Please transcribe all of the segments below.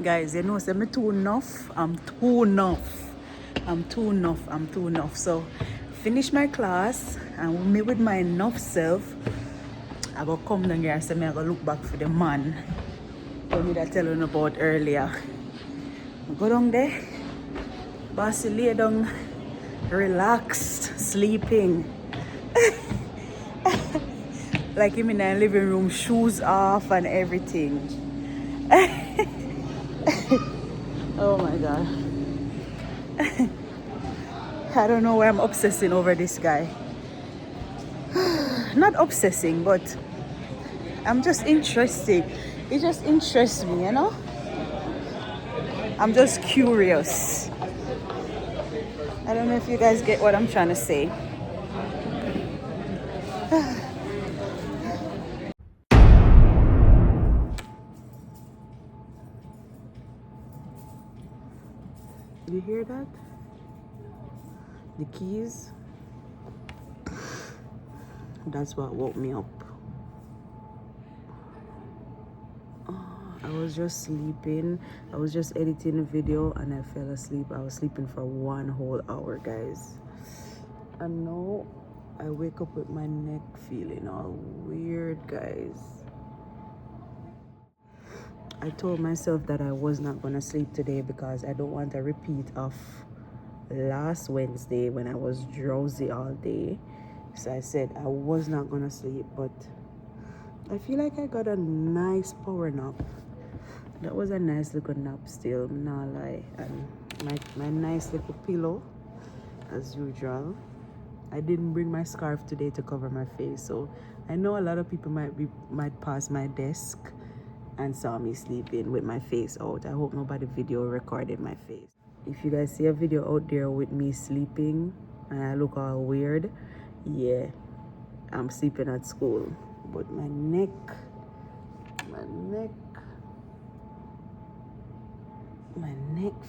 Guys, you know, say me too enough. I'm too enough. I'm too enough. I'm too enough. So, finish my class and me with my enough self, I go come down here and say me I go look back for the man who me that telling about earlier. I go down there, bossy lay down, relaxed, sleeping. Like him in the living room, shoes off and everything. Oh my god. I don't know why I'm obsessing over this guy. Not obsessing, but I'm just interested. It just interests me, you know? I'm just curious. I don't know if you guys get what I'm trying to say. You hear that? The keys? That's what woke me up. I was just sleeping. I was just editing a video and I fell asleep. I was sleeping for 1 whole hour, guys. And now I wake up with my neck feeling all weird, guys. I told myself that I was not gonna sleep today because I don't want a repeat of last Wednesday when I was drowsy all day. So I said I was not gonna sleep, but I feel like I got a nice power nap. That was a nice little nap still, I'm not lie. And my nice little pillow, as usual. I didn't bring my scarf today to cover my face, so I know a lot of people might pass my desk and saw me sleeping with my face out. I hope nobody video recorded my face. If you guys see a video out there with me sleeping and I look all weird, yeah, I'm sleeping at school. But my neck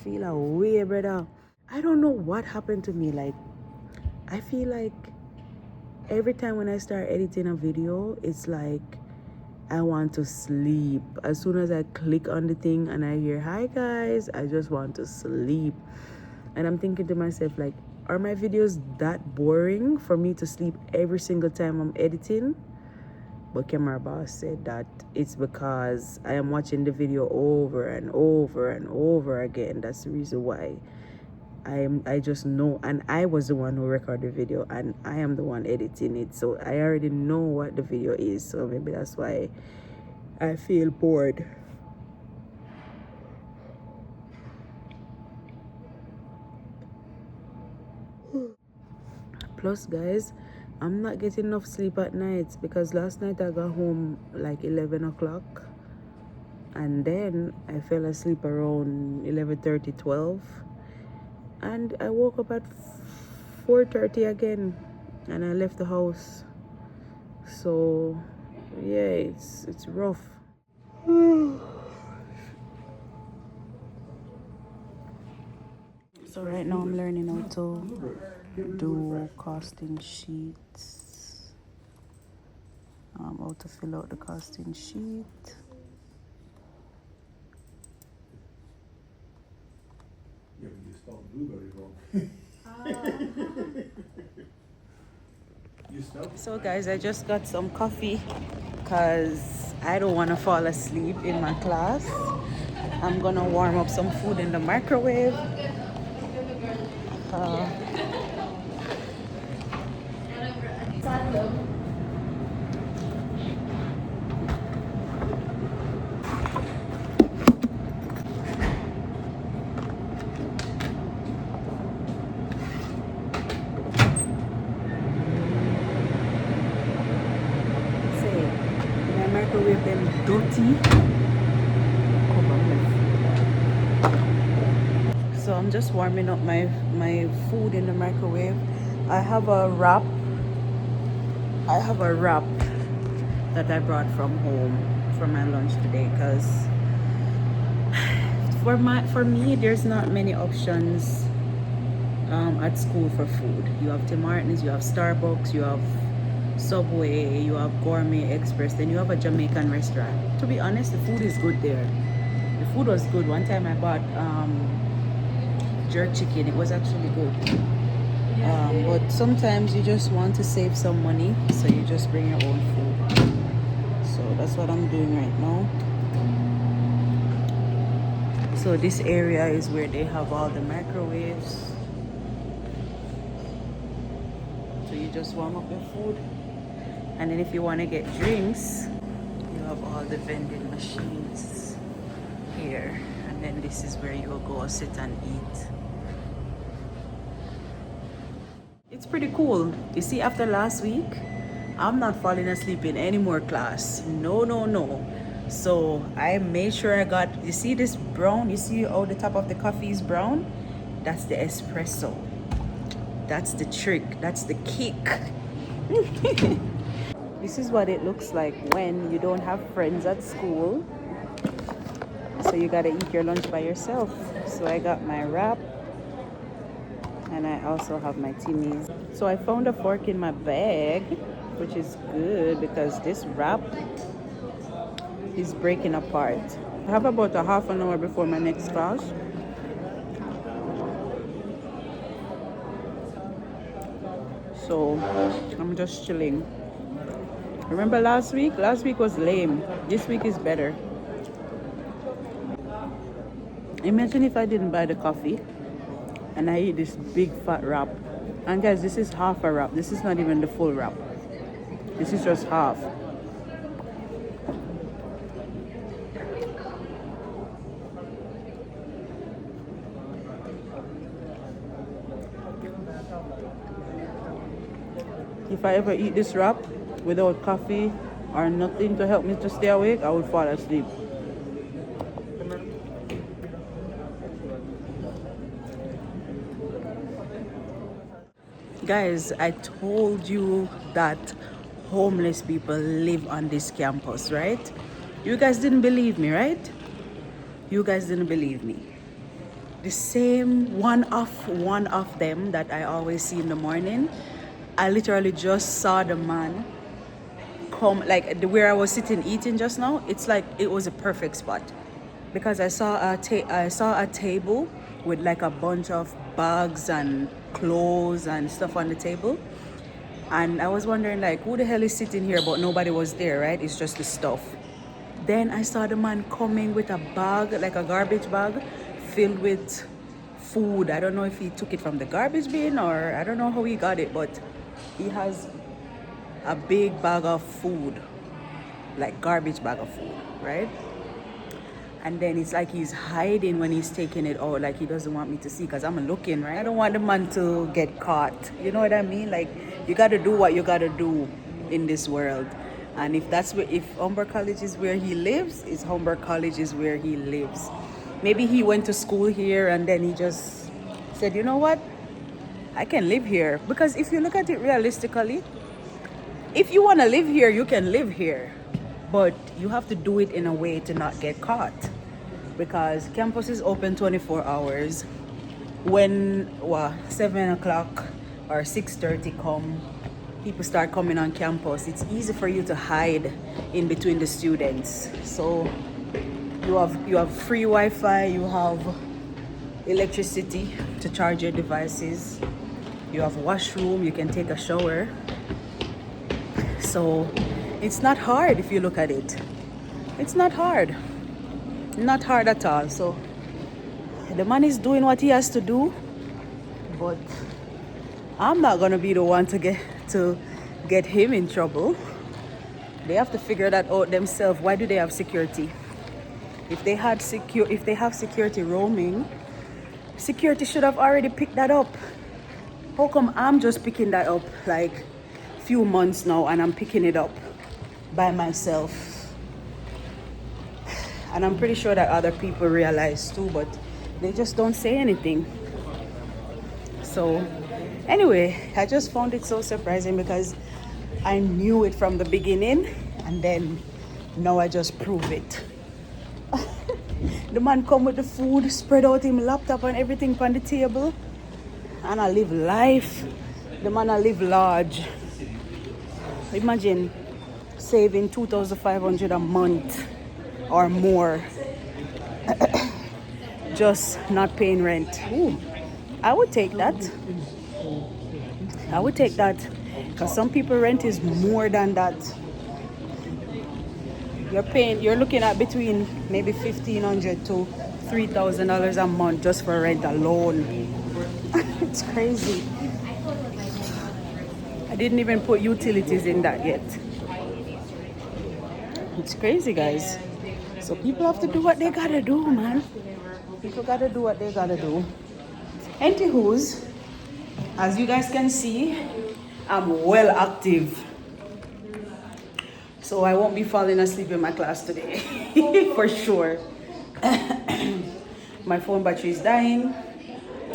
feel away, brother. I don't know what happened to me. Like, I feel like every time when I start editing a video, it's like I want to sleep. As soon as I click on the thing and I hear, hi guys, I just want to sleep. And I'm thinking to myself, like, are my videos that boring for me to sleep every single time I'm editing? But camera boss said that it's because I am watching the video over and over and over again. That's the reason why. I just know, and I was the one who recorded the video and I am the one editing it, so I already know what the video is, so maybe that's why I feel bored. Plus guys, I'm not getting enough sleep at night because last night I got home like 11 o'clock and then I fell asleep around 11:30, 12, and I woke up at 4:30 again and I left the house. So yeah, it's rough. So right now I'm learning how to do costing sheets, how to fill out the costing sheet. Yeah, but you spelled blueberry wrong. You spelled So guys, I just got some coffee because I don't want to fall asleep in my class. I'm gonna warm up some food in the microwave. Say, my microwave them dirty. So I'm just warming up my food in the microwave. I have a wrap. That I brought from home for my lunch today because for me there's not many options at school for food. You have Tim Hortons, you have Starbucks, you have Subway, you have Gourmet Express, then you have a Jamaican restaurant. To be honest, the food is good there. The food was good. One time I bought jerk chicken. It was actually good. But sometimes you just want to save some money, so you just bring your own food. So that's what I'm doing right now. So this area is where they have all the microwaves. So you just warm up your food. And then if you want to get drinks, you have all the vending machines here. And then this is where you'll go sit and eat. It's pretty cool. You see, after last week, I'm not falling asleep in any more class. No, no, no. So I made sure I got, you see this brown? You see how the top of the coffee is brown? That's the espresso. That's the trick. That's the kick. This is what it looks like when you don't have friends at school. So you gotta eat your lunch by yourself. So I got my wrap. And I also have my Timmy's. So I found a fork in my bag, which is good because this wrap is breaking apart. I have about a half an hour before my next class. So I'm just chilling. Remember last week? Last week was lame. This week is better. Imagine if I didn't buy the coffee and I eat this big fat wrap. And guys, this is half a wrap. This is not even the full wrap. This is just half. If I ever eat this wrap without coffee or nothing to help me to stay awake, I would fall asleep. Guys, I told you that homeless people live on this campus, right? You guys didn't believe me, right? You guys didn't believe me. The same one of them that I always see in the morning, I literally just saw the man come, like where I was sitting eating just now. It's like it was a perfect spot because I saw a table with like a bunch of bags and clothes and stuff on the table, and I was wondering like who the hell is sitting here, but nobody was there, right? It's just the stuff. Then I saw the man coming with a bag, like a garbage bag filled with food. I don't know if he took it from the garbage bin or I don't know how he got it, but he has a big bag of food, like garbage bag of food, right? And then it's like he's hiding when he's taking it out, like he doesn't want me to see because I'm looking, right? I don't want the man to get caught. You know what I mean? Like you got to do what you got to do in this world. And if that's where, if Humber College is where he lives, is Humber College is where he lives. Maybe he went to school here and then he just said, you know what? I can live here. Because if you look at it realistically, if you want to live here, you can live here. But you have to do it in a way to not get caught. Because campus is open 24 hours. When 7 o'clock or 6:30 come, people start coming on campus. It's easy for you to hide in between the students. So you have free Wi-Fi, you have electricity to charge your devices, you have washroom, you can take a shower. So it's not hard if you look at it. It's not hard. Not hard at all. So the man is doing what he has to do, but I'm not gonna be the one to get him in trouble. They have to figure that out themselves. Why do they have security? If they have security roaming, security should have already picked that up. How come I'm just picking that up like few months now and I'm picking it up by myself? And I'm pretty sure that other people realize too, but they just don't say anything. So anyway, I just found it so surprising because I knew it from the beginning and then now I just prove it. The man come with the food, spread out him laptop and everything on the table, and I live life. The man I live large. Imagine saving $2,500 a month or more just not paying rent. Ooh, I would take that. I would take that. Because some people rent is more than that. You're looking at between maybe $1,500 to $3,000 a month just for rent alone. It's crazy. I didn't even put utilities in that yet. It's crazy, guys. So people have to do what they gotta do, man. People gotta do what they gotta do. Anywho's, as you guys can see, I'm well active. So I won't be falling asleep in my class today, for sure. My phone battery is dying.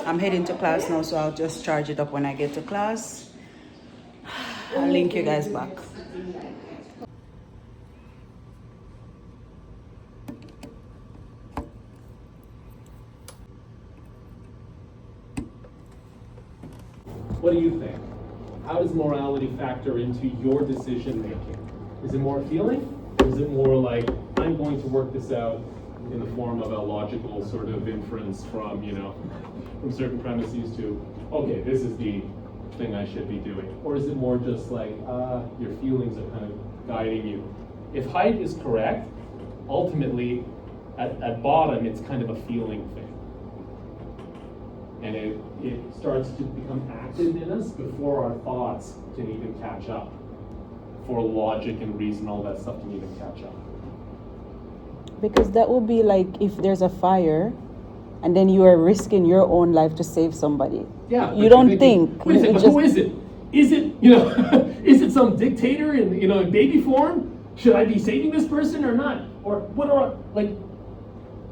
I'm heading to class now, so I'll just charge it up when I get to class. I'll link you guys back. What do you think? How does morality factor into your decision making? Is it more feeling, or is it more like, I'm going to work this out in the form of a logical sort of inference from, from certain premises to, okay, this is the thing I should be doing? Or is it more just like, your feelings are kind of guiding you? If height is correct, ultimately, at bottom, it's kind of a feeling thing. And it starts to become active in us before our thoughts can even catch up. For logic and reason, all that stuff can even catch up. Because that would be like if there's a fire and then you are risking your own life to save somebody. Yeah. You don't think. Who is it? Is it, is it some dictator in baby form? Should I be saving this person or not? Or what are,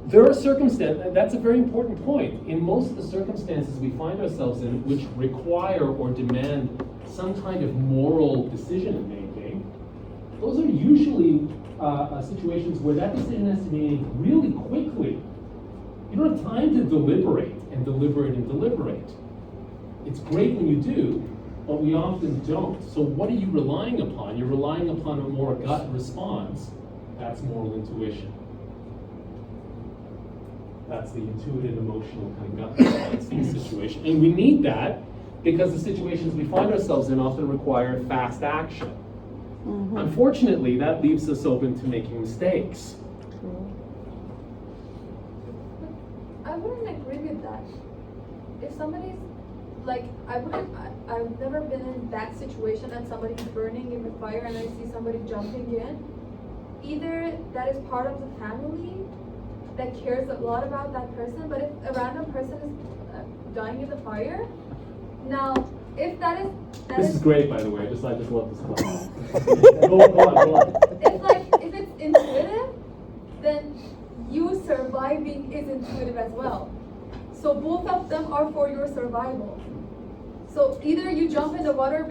there are circumstances, that's a very important point. In most of the circumstances we find ourselves in, which require or demand some kind of moral decision making, those are usually situations where that decision has to be made really quickly. You don't have time to deliberate and deliberate and deliberate. It's great when you do, but we often don't. So what are you relying upon? You're relying upon a more gut response. That's moral intuition. That's the intuitive, emotional kind of gut response in the situation. And we need that because the situations we find ourselves in often require fast action. Mm-hmm. Unfortunately, that leaves us open to making mistakes. I wouldn't agree with that. If somebody's I've never been in that situation and somebody's burning in the fire and I see somebody jumping in. Either that is part of the family that cares a lot about that person, but if a random person is dying in the fire, now if this is great, by the way. I just love this class. go on. If it's intuitive, then you surviving is intuitive as well. So both of them are for your survival. So either you jump in the fire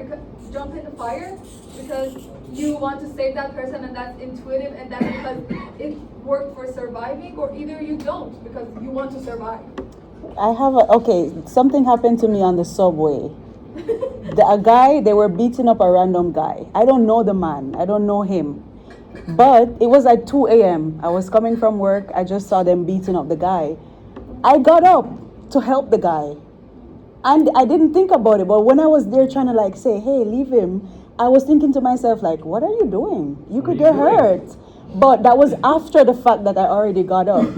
because you want to save that person and that's intuitive and that's because it worked for surviving, or either you don't because you want to survive. Something happened to me on the subway. A guy, they were beating up a random guy. I don't know the man. I don't know him. But it was at 2 a.m. I was coming from work. I just saw them beating up the guy. I got up to help the guy. And I didn't think about it. But when I was there trying to say, hey, leave him, I was thinking to myself, what are you doing? You could get hurt. But that was after the fact that I already got up.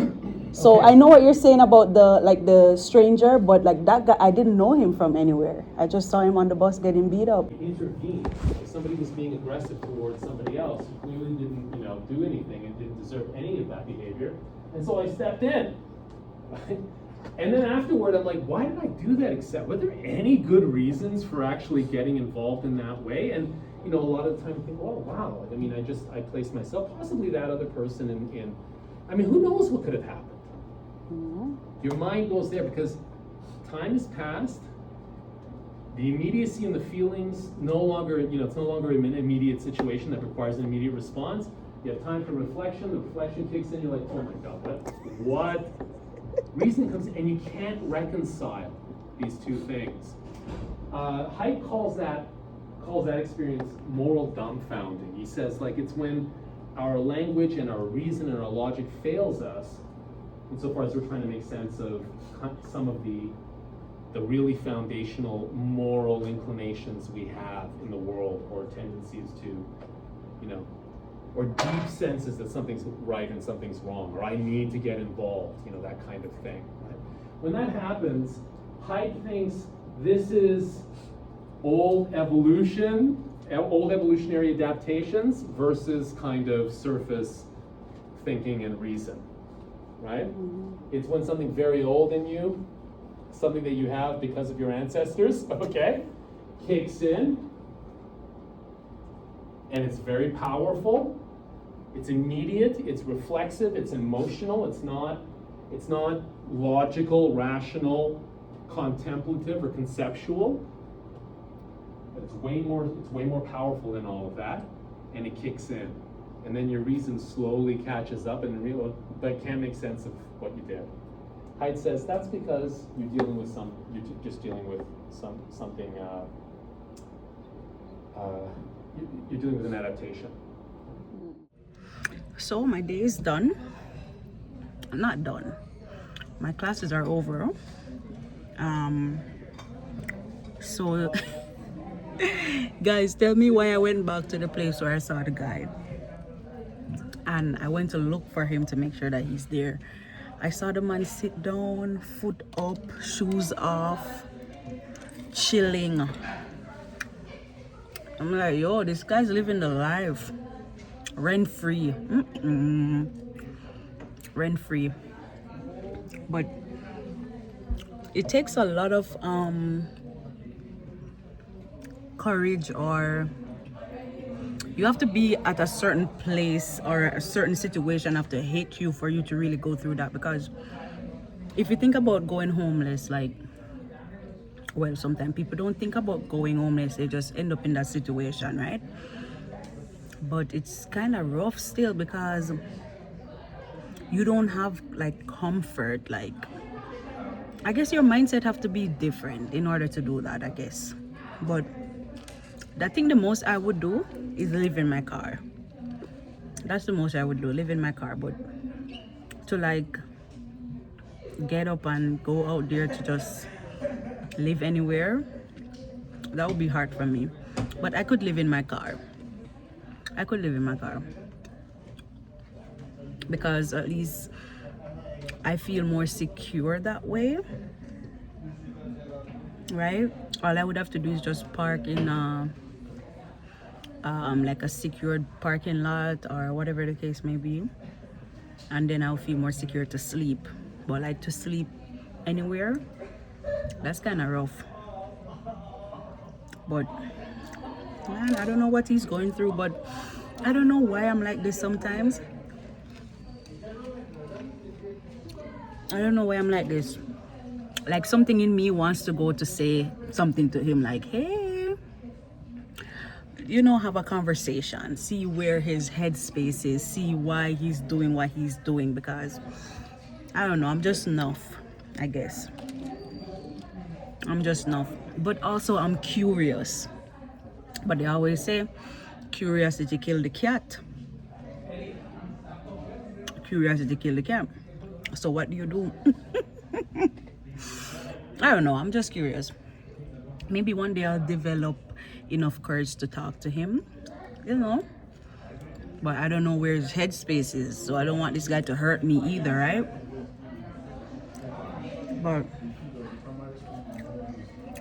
So okay. I know what you're saying about the stranger, but that guy, I didn't know him from anywhere. I just saw him on the bus getting beat up. Intervened. If somebody was being aggressive towards somebody else who clearly didn't, do anything and didn't deserve any of that behavior, and so I stepped in. Right? And then afterward, I'm like, why did I do that? Except, were there any good reasons for actually getting involved in that way? And a lot of the time, I think, oh wow. I placed myself, possibly that other person in. Who knows what could have happened? Mm-hmm. Your mind goes there because time has passed. The immediacy and the feelings it's no longer an immediate situation that requires an immediate response. You have time for reflection. The reflection kicks in. You're like, oh my God, what? Reason comes in, and you can't reconcile these two things. Haidt calls that experience moral dumbfounding. He says it's when our language and our reason and our logic fails us, insofar as we're trying to make sense of some of the really foundational moral inclinations we have in the world, or tendencies to, you know, or deep senses that something's right and something's wrong, or I need to get involved, you know, that kind of thing. Right? When that happens, Haidt thinks this is old evolution, old evolutionary adaptations versus kind of surface thinking and reason, right? It's when something very old in you, something that you have because of your ancestors, okay, kicks in, and it's very powerful. It's immediate, it's reflexive, it's emotional, it's not logical, rational, contemplative, or conceptual. But it's way more powerful than all of that, and it kicks in. And then your reason slowly catches up and but can't make sense of what you did. Haidt says that's because you're dealing with something. You're dealing with an adaptation. So my day is done. Not done. My classes are over. So guys, tell me why I went back to the place where I saw the guy. And I went to look for him to make sure that he's there. I saw the man sit down, foot up, shoes off, chilling. I'm like, yo, this guy's living the life. Rent free. Rent free. But it takes a lot of courage, or you have to be at a certain place or a certain situation have to hit you for you to really go through that. Because if you think about going homeless, like, well, sometimes people don't think about going homeless, they just end up in that situation, right? But it's kind of rough still, because you don't have like comfort. Like, I guess your mindset have to be different in order to do that, I guess. But I think the most I would do is live in my car. That's the most I would do, live in my car. But to like get up and go out there to just live anywhere, that would be hard for me. But I could live in my car. I could live in my car, because at least I feel more secure that way, right? All I would have to do is just park in like a secured parking lot or whatever the case may be, and then I'll feel more secure to sleep. But like to sleep anywhere, that's kind of rough. But man, I don't know what he's going through, but I don't know why I'm like this sometimes. I don't know why I'm like this. Like something in me wants to go to say something to him, like, hey, you know, have a conversation, see where his headspace is, see why he's doing what he's doing. Because I don't know, I'm just enough, I guess. I'm just enough. But also I'm curious. But they always say, curiosity killed the cat. Curiosity killed the cat. So what do you do? I don't know, I'm just curious. Maybe one day I'll develop enough courage to talk to him, you know. But I don't know where his headspace is, so I don't want this guy to hurt me either, right? But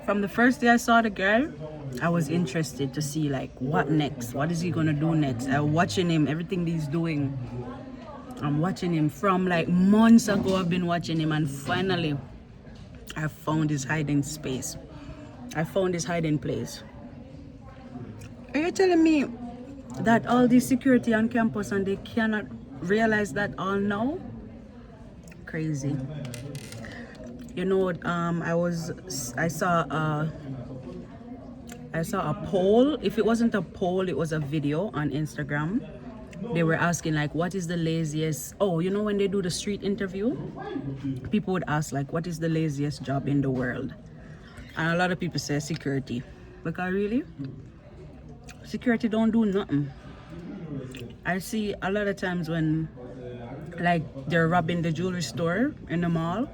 from the first day I saw the guy, I was interested to see like what next, what is he gonna do next. I'm watching him, everything he's doing. I'm watching him from like months ago. I've been watching him, and finally I found his hiding space. I found his hiding place. Are you telling me that all this security on campus and they cannot realize that all now? Crazy. You know, I saw a poll. If it wasn't a poll, it was a video on Instagram. They were asking like, what is the laziest, oh, you know, when they do the street interview, people would ask like, what is the laziest job in the world? And a lot of people say security. Because really, security don't do nothing. I see a lot of times when like they're robbing the jewelry store in the mall.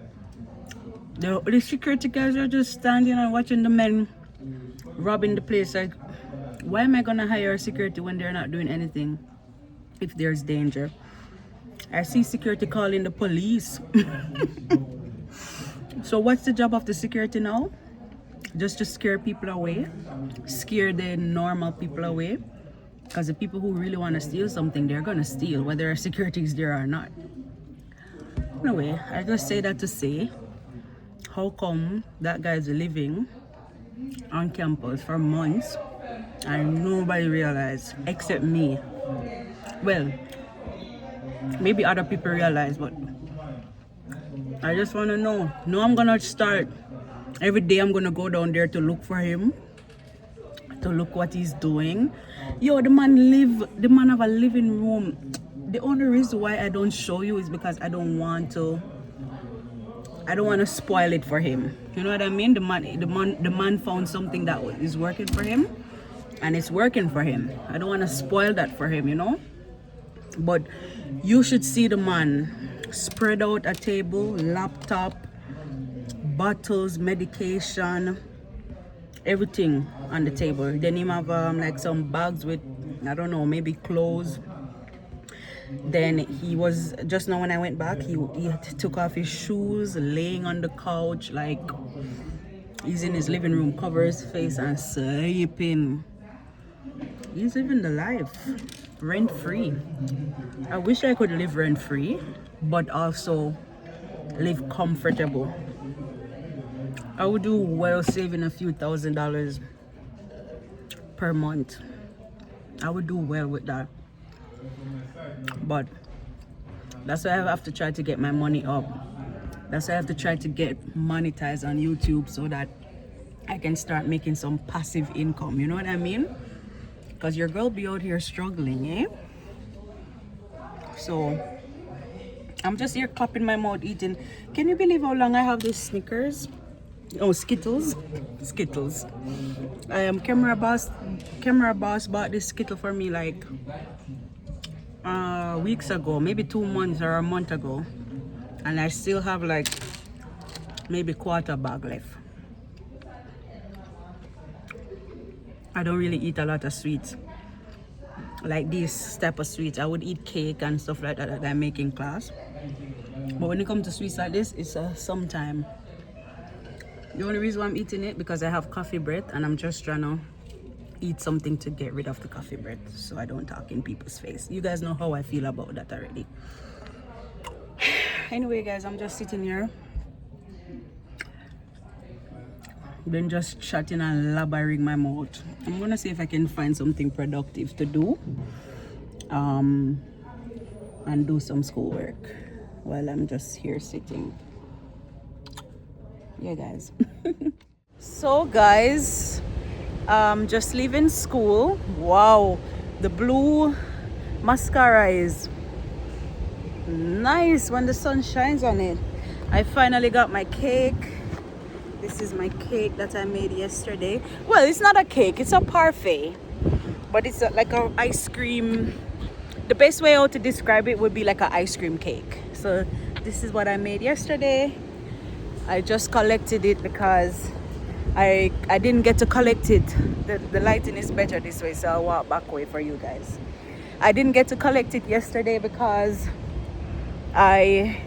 The security guys are just standing and watching the men robbing the place. Like, why am I gonna hire security when they're not doing anything if there's danger? I see security calling the police. So what's the job of the security now? Just to scare people away, scare the normal people away. Because the people who really want to steal something, they're gonna steal, whether security is there or not. Anyway, I just say that to say, how come that guy's living on campus for months and nobody realized except me? Well, maybe other people realize, but I just want to know. No, I'm gonna start every day. I'm gonna go down there to look for him, to look what he's doing. Yo, the man have a living room. The only reason why I don't show you is because I don't want to spoil it for him. You know what I mean? The man found something that is working for him, and it's working for him. I don't want to spoil that for him, you know. But you should see the man spread out a table, laptop, bottles, medication, everything on the table. Then him have like some bags with, I don't know, maybe clothes. Then he was, just now when I went back, he took off his shoes, laying on the couch, like he's in his living room, cover his face and sleeping. He's living the life, rent free. I wish I could live rent free, but also live comfortable. I would do well saving a few $1,000s per month. I would do well with that. But that's why I have to try to get my money up. That's why I have to try to get monetized on YouTube so that I can start making some passive income. You know what I mean? Because your girl be out here struggling, eh? So I'm just here clapping my mouth eating. Can you believe how long I have these Snickers? Oh, Skittles. Skittles. Camera boss bought this Skittle for me like weeks ago, maybe 2 months or a month ago, and I still have like maybe quarter bag left. I don't really eat a lot of sweets, like this type of sweets. I would eat cake and stuff like that I make in class, but when it comes to sweets like this, it's sometime. The only reason why I'm eating it because I have coffee breath, and I'm just trying to eat something to get rid of the coffee breath so I don't talk in people's face. You guys know how I feel about that already. Anyway guys, I'm just sitting here, been just chatting and labbering my mouth. I'm gonna see if I can find something productive to do and do some schoolwork while I'm just here sitting. Yeah guys. So guys, just leaving school. Wow, the blue mascara is nice when the sun shines on it. I finally got my cake. This is my cake that I made yesterday. Well, it's not a cake, it's a parfait, but it's like an ice cream. The best way to describe it would be like an ice cream cake. So this is what I made yesterday. I just collected it because I didn't get to collect it. The lighting is better this way, so I'll walk back way for you guys. I didn't get to collect it yesterday because I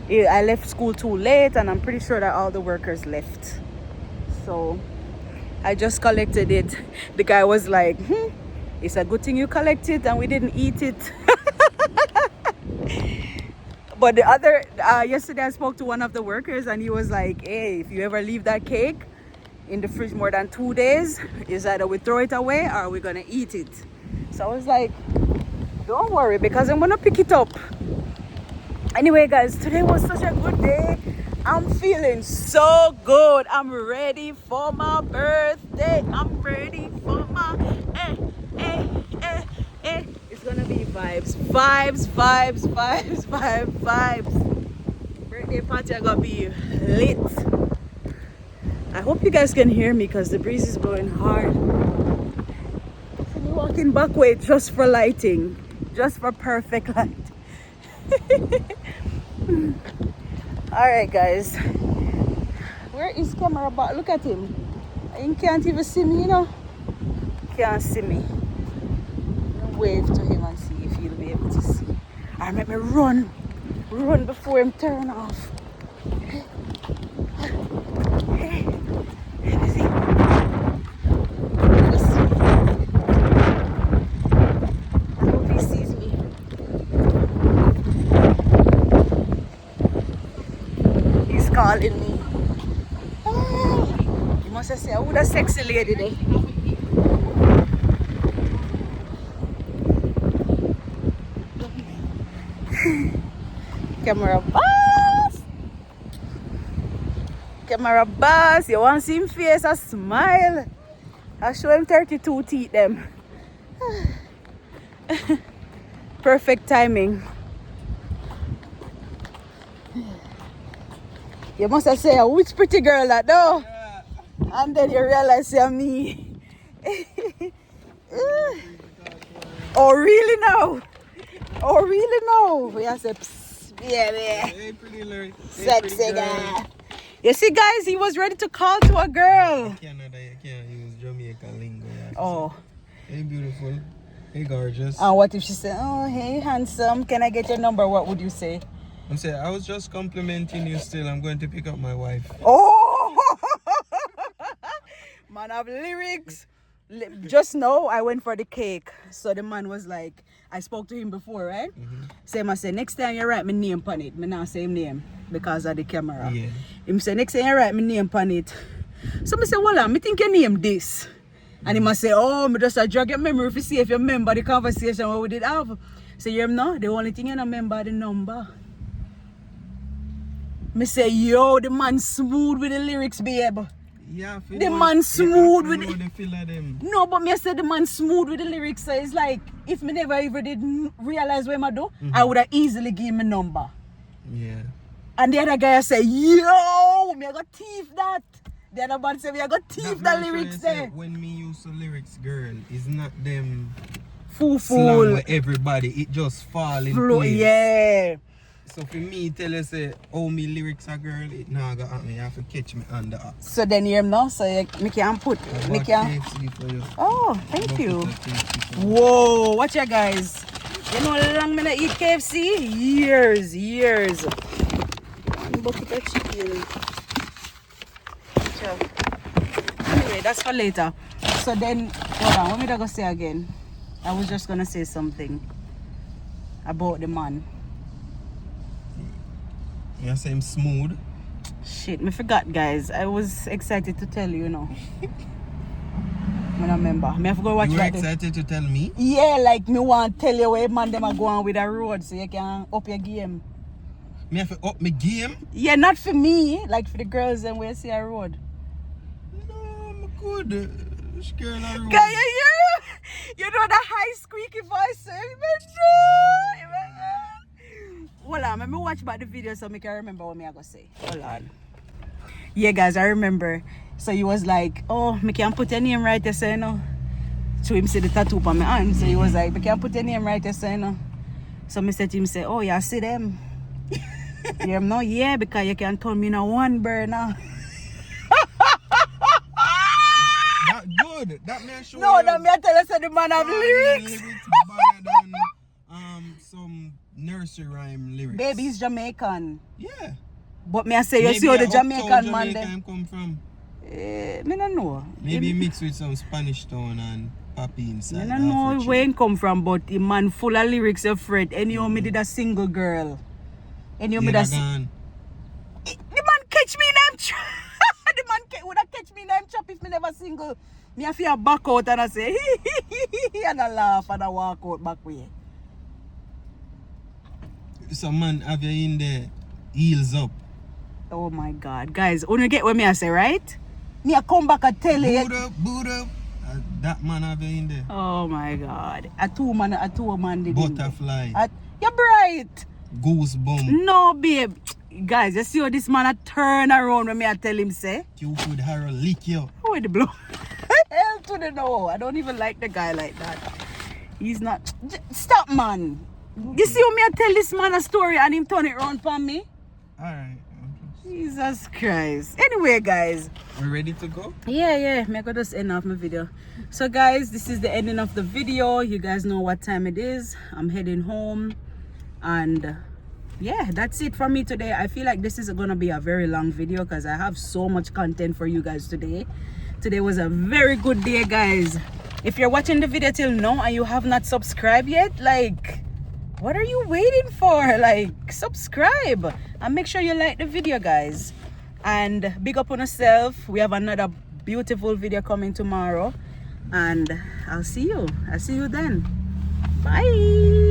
left school too late, and I'm pretty sure that all the workers left. So I just collected it. The guy was like, it's a good thing you collect it and we didn't eat it. But the other, yesterday I spoke to one of the workers and he was like, hey, if you ever leave that cake in the fridge more than 2 days, is either we throw it away or we're gonna eat it. So I was like, don't worry, because I'm gonna pick it up. Anyway guys, today was such a good day. I'm feeling so good. I'm ready for my birthday. I'm ready for my It's gonna be vibes. Birthday party are gonna be lit. I hope you guys can hear me because the breeze is blowing hard. So we're walking back way just for lighting, just for perfect light. Alright guys. Where is camera but look at him. He can't even see me, you know. Can't see me. Wave to him and see if he'll be able to see. I remember run before him turn off. Hey, let's see. Let's see. I hope he sees me. He's calling me. Oh, he must have said, "Oh, that sexy lady there." Camera boss. Camera boss. You want to see him face a smile? I'll show him 32 teeth them. Perfect timing. You must have said, which pretty girl that though? Yeah. And then you realize you're me. Oh really now? Oh really now? We have said, yeah. Hey, pretty Larry. Sexy guy. You see guys, he was ready to call to a girl. You can't use Jamaican lingo. Oh. Hey, beautiful. Hey, gorgeous. And what if she said, oh, hey, handsome, can I get your number? What would you say? I'm saying, I was just complimenting you still. I'm going to pick up my wife. Oh! Man have lyrics. Just now, I went for the cake. So the man was like, I spoke to him before, right? So I said, next time you write my name on it. I not say him name because of the camera. Yeah. Him say, next time you write my name on it. So I said, well, I think you name this. And he must say, oh, I just drag your memory to see if you remember the conversation what we did have. So you know, the only thing you don't remember the number. Me say, yo, the man smooth with the lyrics, babe. Yeah, The man smooth with the feel of them. No, but me say the man smooth with the lyrics. So it's like, if me never even did realize what I do, I would have easily give me number. Yeah. And the other guy say, yo, me I got thief that. The other man say, me I got thief the lyrics there. When me use the lyrics, girl, it's not them Fool. slang with everybody. It just fall in place. Yeah. So for me, tell you say, oh, me lyrics are girl, it now got at me. You have to catch me on the act. So then you know, so me can put, me can. For you. Oh, thank you. Whoa, watch ya guys. You know how long I eat KFC? Years. One bucket of chicken. Anyway, that's for later. So then, hold on, what am I gonna say again? I was just gonna say something about the man. You say him smooth. Shit, me forgot guys. I was excited to tell you, you know. I don't remember. Me have to go watch You were that. excited to tell me? Yeah, like me want to tell you where man them are going with the road so you can up your game. Me have to up my game? Yeah, not for me, like for the girls and where see a road. No, I'm good. Girl, I road. Can you hear? You know the high squeaky voice. Hold on, let me watch back the video so I can remember what I go say. Hold on. Yeah, guys, I remember. So he was like, oh, I can't put your name right there, so you know. So him see the tattoo on my hand. So he was like, I can't put your name right there, so you know. So I said to him, say, oh, yeah, see them. Yeah, no, yeah, because you can turn me in a one burner. That good. That man show No, you that me I tell you, say the man have lyrics. lyrics better than some nursery rhyme lyrics. Baby, he's Jamaican. Yeah. But me I say, you Maybe see how the uptown Jamaican man Jamaica there. him come from. Me don't know. Maybe mixed with some Spanish town and poppy inside. I don't know where he come from, but the man full of lyrics of Fred. Anyhow, me did a single girl. Anyhow, me Yeah, the gone. man catch me in them trap. The man would have catch me in them trap if me never single. Me have to back out and I say, and I laugh and I walk out back way. Some man have you in there, heels up. Oh my God, guys, only get what me I say, right? Me I come back and tell you. Boot up. That man have you in there. Oh my God, a two man did. Butterfly. You're bright. Goosebump. No, babe. Guys, you see how this man a turn around when me I tell him say? Cupid Harold lick you. Who is the blow? Hell to the no. I don't even like the guy like that. He's not. Stop, man. You see how me I tell this man a story and him turn it around for me? Alright. Jesus Christ. Anyway, guys. We ready to go? Yeah. I'm gonna just end off my video. So guys, this is the ending of the video. You guys know what time it is. I'm heading home. And yeah, that's it from me today. I feel like this is gonna be a very long video because I have so much content for you guys today. Today was a very good day, guys. If you're watching the video till now and you have not subscribed yet, like, what are you waiting for? Like, subscribe and make sure you like the video, guys. And big up on yourself. We have another beautiful video coming tomorrow, and I'll see you then. Bye.